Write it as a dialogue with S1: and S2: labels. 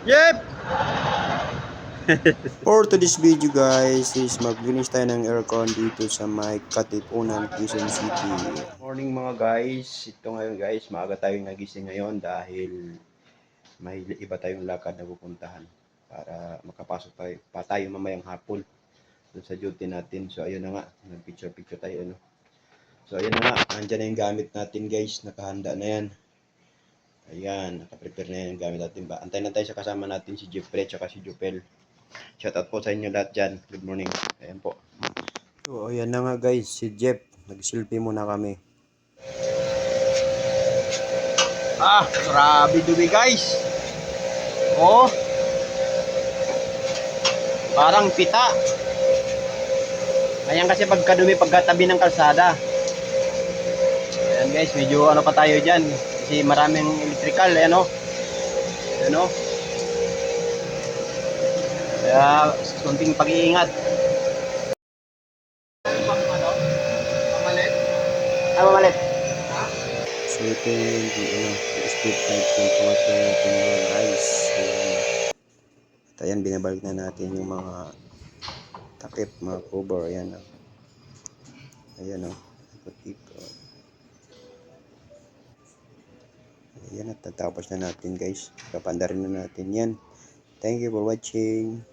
S1: Yep!
S2: For today's video guys is maglinis tayo ng aircon dito sa may Katipunan, Quezon City. Morning mga guys, ito ngayon guys, maaga tayong nagising ngayon dahil may iba tayong lakad na pupuntahan para makapasok tayo mamayang hapon dun sa duty natin. So ayun na nga, nag-picture tayo ano. So ayun na nga, andyan na yung gamit natin guys, nakahanda na yan. Ayan, nakaprepare na yan yung gamit natin ba. Antayin na tayo sa kasama natin si Jeffrey at si Jupel. Shoutout po sa inyo lahat dyan. Good morning. Ayan po. So, ayan na nga guys. Si Jeff. Nag-selfie muna kami.
S1: Grabe dumi guys. Oh, parang pita. Ayan kasi pagkadumi pagkatabi ng kalsada. Ayan guys, medyo ano pa tayo dyan. Kasi maraming electrical, ayan o. Ayan o. Kaya, kunting pag-iingat. Mamalit.
S2: So, ito yung speed type ng pumasok natin mga guys. Ayan. At ayan, binabalik na natin yung mga takip, mga cover. Ayan o. Ayan o. Ikot-ikot. Ayan at tatapos na natin guys. Kapandarin na natin yan. Thank you for watching.